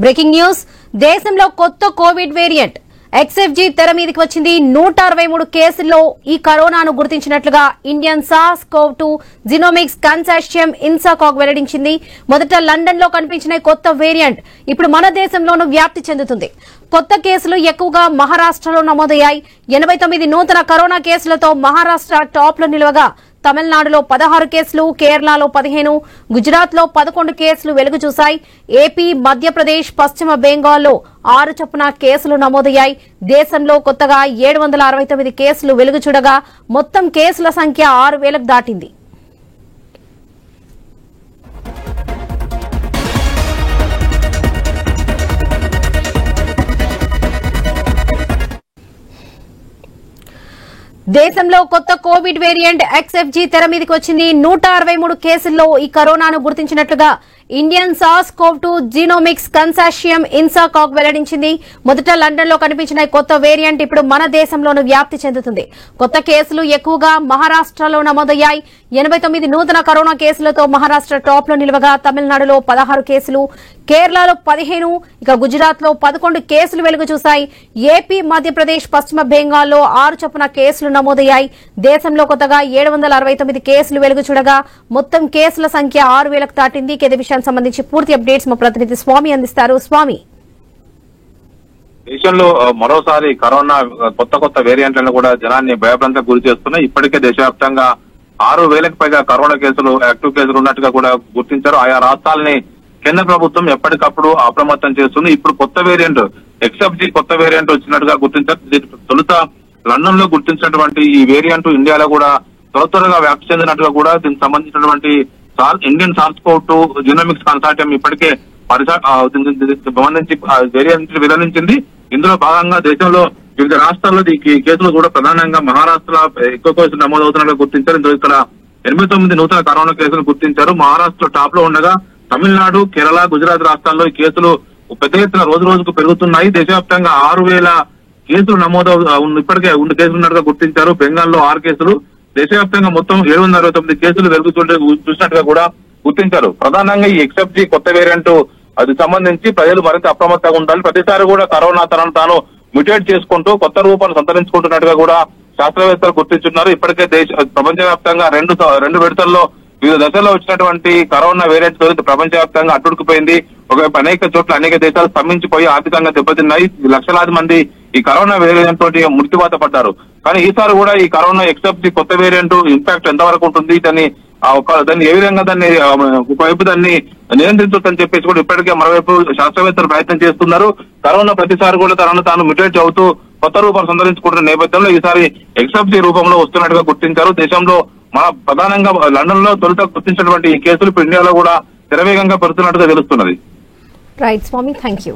Breaking news దేశంలో కొత్త Covid variant XFG తెర మీదకి వచ్చింది. 163 కేసుల్లో ఈ కరోనాను గుర్తించినట్లుగా Indian SARS-CoV-2 genomics consortium INSACOG వెల్లడించింది. మొదట లండన్ లో కనిపించిన కొత్త వేరియంట్ ఇప్పుడు మన దేశంలోనూ వ్యాప్తి చెందుతుంది. కొత్త కేసులు ఎక్కువగా మహారాష్ట్రలో నమోదయ్యాయి. 89 నూతన కరోనా కేసులతో మహారాష్ట్ర టాప్ లో నిలవగా తమిళనాడులో 16 కేసులు, కేరళలో 15, గుజరాత్ లో 11 కేసులు వెలుగు చూశాయి. ఏపీ, మధ్యప్రదేశ్, పశ్చిమ బెంగాల్లో 6 చొప్పున కేసులు నమోదయ్యాయి. దేశంలో కొత్తగా 769 కేసులు వెలుగు చూడగా మొత్తం కేసుల సంఖ్య 6,000కు దాటింది. దేశంలో కొత్త కోవిడ్ వేరియంట్ XFG తెర మీదకి వచ్చింది. 163 కేసుల్లో ఈ కరోనాను గుర్తించినట్లుగా Indian SARS-CoV-2 genomics consortium INSACOG వెల్లడించింది. మొదట లండన్ లో కనిపించిన కొత్త వేరియంట్ ఇప్పుడు మన దేశంలోనూ వ్యాప్తి చెందుతుంది. కొత్త కేసులు ఎక్కువగా మహారాష్ట్రలో నమోదయ్యాయి. 89 నూతన కరోనా కేసులతో మహారాష్ట్ర టాప్ లో నిలవగా తమిళనాడులో 16 కేసులు, కేరళలో 15, ఇక గుజరాత్ లో 11 కేసులు వెలుగు చూశాయి. ఏపీ, మధ్యప్రదేశ్, పశ్చిమ బెంగాల్లో 6 చొప్పున కేసులు నమోదయ్యాయి. దేశంలో కొత్తగా 769 కేసులు వెలుగు చూడగా మొత్తం కేసుల సంఖ్య 6,000కు దాటింది. ఇదే విషయానికి సంబంధించి పూర్తి అప్డేట్స్ మా ప్రతినిధి స్వామి అందిస్తారు. స్వామి, దేశంలో మరోసారి కరోనా కొత్త వేరియంట్లను కూడా జనాన్ని భయభ్రాంతికి గురి చేస్తున్నాయి. ఇప్పటికే దేశవ్యాప్తంగా 6,000కు పైగా కరోనా కేసులు, యాక్టివ్ కేసులు ఉన్నట్టుగా కూడా గుర్తించారు. ఆయా రాష్ట్రాలని కేంద్ర ప్రభుత్వం ఎప్పటికప్పుడు అప్రమత్తం చేస్తుంది. ఇప్పుడు కొత్త వేరియంట్ XFG కొత్త వేరియంట్ వచ్చినట్టుగా గుర్తించారు. తొలుత లండన్ లో గుర్తించినటువంటి ఈ వేరియంట్ ఇండియాలో కూడా త్వరగా వ్యాప్తి చెందినట్టుగా కూడా దీనికి సంబంధించినటువంటి ఇండియన్ SARS-CoV-2 జీనోమిక్స్ కన్సార్టియం ఇప్పటికే సంబంధించి వేరియంట్ వెల్లడించింది. ఇందులో భాగంగా దేశంలో వివిధ రాష్ట్రాల్లో ఈ కేసులు కూడా ప్రధానంగా మహారాష్ట్ర ఎక్కువ కేసులు నమోదవుతున్నట్టుగా గుర్తించారు. ఇందులో ఇక్కడ 89 నూతన కరోనా కేసులు గుర్తించారు. మహారాష్ట్ర టాప్ లో ఉండగా తమిళనాడు, కేరళ, గుజరాత్ రాష్ట్రాల్లో ఈ కేసులు పెద్ద ఎత్తున రోజుకు పెరుగుతున్నాయి. దేశవ్యాప్తంగా 6,000 కేసులు ఇప్పటికే కేసులు ఉన్నట్టుగా గుర్తించారు. బెంగాల్లో 6 కేసులు, దేశవ్యాప్తంగా మొత్తం 769 కేసులు వెలుగు చూసినట్టుగా కూడా గుర్తించారు. ప్రధానంగా ఈ XFG కొత్త వేరియంట్ అది సంబంధించి ప్రజలు మరింత అప్రమత్తంగా ఉండాలి. ప్రతిసారి కూడా కరోనా తనను తాను మ్యూటేట్ చేసుకుంటూ కొత్త రూపాన్ని సంతరించుకుంటున్నట్టుగా కూడా శాస్త్రవేత్తలు గుర్తించున్నారు. ఇప్పటికే ప్రపంచవ్యాప్తంగా రెండు విడతల్లో వివిధ దశల్లో వచ్చినటువంటి కరోనా వేరియంట్ ప్రపంచవ్యాప్తంగా అట్టుడుకుపోయింది. ఒకవైపు అనేక చోట్ల అనేక దేశాలు స్తంభించిపోయి ఆర్థికంగా దెబ్బతిన్నాయి. లక్షలాది మంది ఈ కరోనా వేరియంట్ తోటి మృత్యువాత పడ్డారు. కానీ ఈసారి కూడా ఈ కరోనా XFG కొత్త వేరియంట్ ఇంపాక్ట్ ఎంతవరకు ఉంటుంది, దాన్ని ఏ విధంగా ఒకవైపు దాన్ని నియంత్రించొచ్చని చెప్పేసి కూడా ఇప్పటికే మరోవైపు శాస్త్రవేత్తలు ప్రయత్నం చేస్తున్నారు. కరోనా ప్రతిసారి కూడా తనను తాను మ్యూటేట్ అవుతూ కొత్త రూపాన్ని సంతరించుకుంటున్న నేపథ్యంలో ఈసారి XFG రూపంలో వస్తున్నట్టుగా గుర్తించారు. దేశంలో మన ప్రధానంగా లండన్ లో తొలుత గుర్తించినటువంటి ఈ కేసులు ఇండియాలో కూడా శరవేగంగా పెరుగుతున్నట్టుగా తెలుస్తున్నది. రైట్ స్వామి, థ్యాంక్ యూ.